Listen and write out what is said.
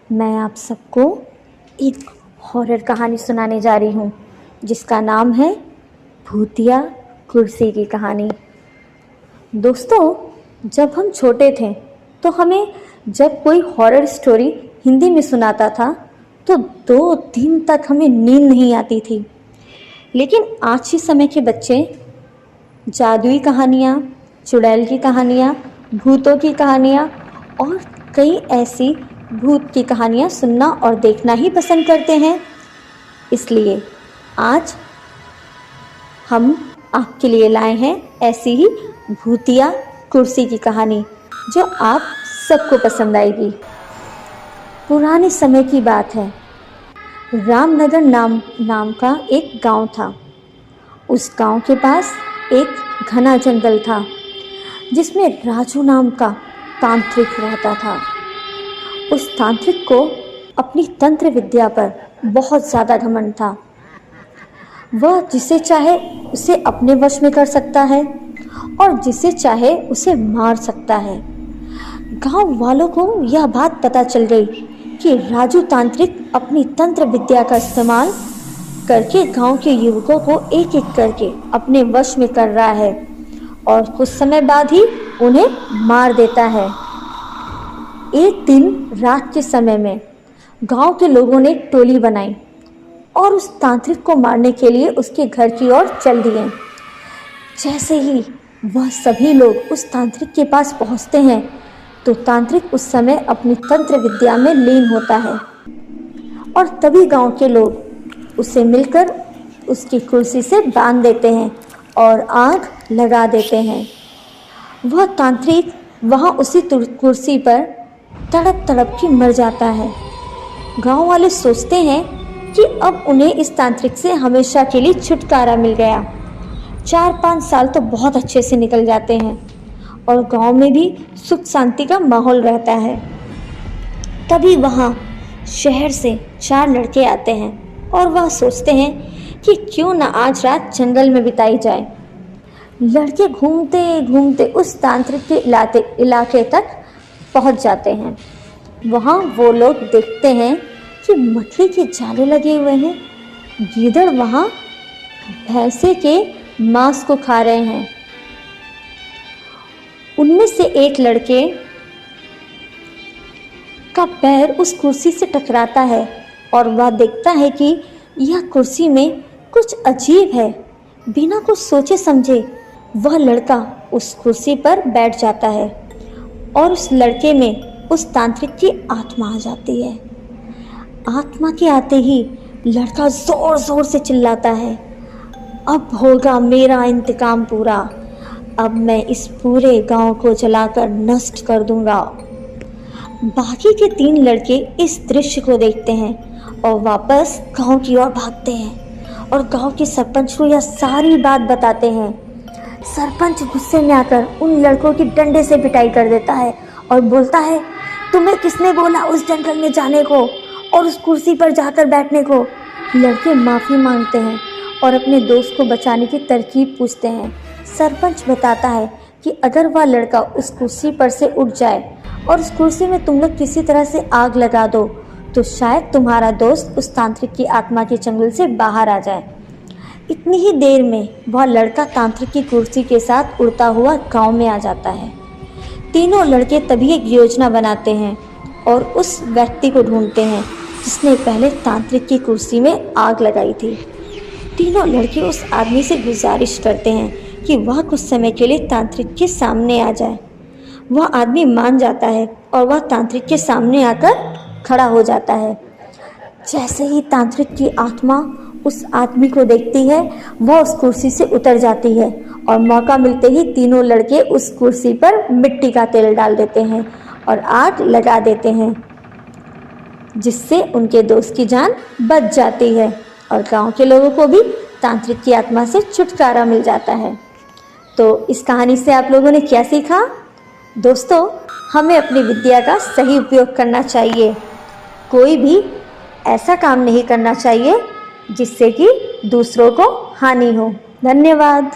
मैं आप सबको एक हॉरर कहानी सुनाने जा रही हूँ जिसका नाम है भूतिया कुर्सी की कहानी। दोस्तों, जब हम छोटे थे तो हमें जब कोई हॉरर स्टोरी हिंदी में सुनाता था तो 2 दिन तक हमें नींद नहीं आती थी। लेकिन आज के समय के बच्चे जादुई कहानियाँ, चुड़ैल की कहानियाँ, भूतों की कहानियाँ और कई ऐसी भूत की कहानियाँ सुनना और देखना ही पसंद करते हैं। इसलिए आज हम आपके लिए लाए हैं ऐसी ही भूतिया कुर्सी की कहानी जो आप सबको पसंद आएगी। पुराने समय की बात है। रामनगर नाम का एक गांव था। उस गांव के पास एक घना जंगल था जिसमें राजू नाम का तांत्रिक रहता था। उस तांत्रिक को अपनी तंत्र विद्या पर बहुत ज़्यादा घमंड था। वह जिसे चाहे उसे अपने वश में कर सकता है और जिसे चाहे उसे मार सकता है। गांव वालों को यह बात पता चल गई कि राजू तांत्रिक अपनी तंत्र विद्या का इस्तेमाल करके गांव के युवकों को एक एक करके अपने वश में कर रहा है और कुछ समय बाद ही उन्हें मार देता है। एक दिन रात के समय में गांव के लोगों ने एक टोली बनाई और उस तांत्रिक को मारने के लिए उसके घर की ओर चल दिए। जैसे ही वह सभी लोग उस तांत्रिक के पास पहुंचते हैं तो तांत्रिक उस समय अपनी तंत्र विद्या में लीन होता है और तभी गांव के लोग उसे मिलकर उसकी कुर्सी से बांध देते हैं और आग लगा देते हैं। वह तांत्रिक वहां उसी कुर्सी पर तड़प तड़प के मर जाता है। गांव वाले सोचते हैं कि अब उन्हें इस तांत्रिक से हमेशा के लिए छुटकारा मिल गया। 4-5 साल तो बहुत अच्छे से निकल जाते हैं और गांव में भी सुख शांति का माहौल रहता है। तभी वहां शहर से 4 लड़के आते हैं और वह सोचते हैं कि क्यों न आज रात जंगल में बिताई जाए। लड़के घूमते घूमते उस तांत्रिक के इलाके तक पहुंच जाते हैं। वहां वो लोग देखते हैं कि मछली के जाले लगे हुए हैं। गीदड़ वहां भैंसे के मांस को खा रहे हैं। उनमें से एक लड़के का पैर उस कुर्सी से टकराता है और वह देखता है कि यह कुर्सी में कुछ अजीब है। बिना कुछ सोचे समझे वह लड़का उस कुर्सी पर बैठ जाता है और उस लड़के में उस तांत्रिक की आत्मा आ जाती है। आत्मा के आते ही लड़का जोर जोर से चिल्लाता है, अब होगा मेरा इंतकाम पूरा। अब मैं इस पूरे गांव को जलाकर नष्ट कर दूंगा। बाकी के 3 लड़के इस दृश्य को देखते हैं और वापस गांव की ओर भागते हैं और गांव के सरपंच को यह सारी बात बताते हैं। सरपंच गुस्से में आकर उन लड़कों की डंडे से पिटाई कर देता है और बोलता है, तुम्हें किसने बोला उस जंगल में जाने को और उस कुर्सी पर जाकर बैठने को। लड़के माफ़ी मांगते हैं और अपने दोस्त को बचाने की तरकीब पूछते हैं। सरपंच बताता है कि अगर वह लड़का उस कुर्सी पर से उठ जाए और उस कुर्सी में तुम लोग किसी तरह से आग लगा दो तो शायद तुम्हारा दोस्त उस तांत्रिक की आत्मा के चंगुल से बाहर आ जाए। इतनी ही देर में वह लड़का तांत्रिक की कुर्सी के साथ उड़ता हुआ गांव में आ जाता है। तीनों लड़के तभी एक योजना बनाते हैं और उस व्यक्ति को ढूंढते हैं जिसने पहले तांत्रिक की कुर्सी में आग लगाई थी। तीनों लड़के उस आदमी से गुजारिश करते हैं कि वह कुछ समय के लिए तांत्रिक के सामने आ जाए। वह आदमी मान जाता है और वह तांत्रिक के सामने आकर खड़ा हो जाता है। जैसे ही तांत्रिक की आत्मा उस आदमी को देखती है वह उस कुर्सी से उतर जाती है और मौका मिलते ही तीनों लड़के उस कुर्सी पर मिट्टी का तेल डाल देते हैं और आग लगा देते हैं, जिससे उनके दोस्त की जान बच जाती है और गांव के लोगों को भी तांत्रिक की आत्मा से छुटकारा मिल जाता है। तो इस कहानी से आप लोगों ने क्या सीखा? दोस्तों, हमें अपनी विद्या का सही उपयोग करना चाहिए। कोई भी ऐसा काम नहीं करना चाहिए जिससे कि दूसरों को हानि हो। धन्यवाद।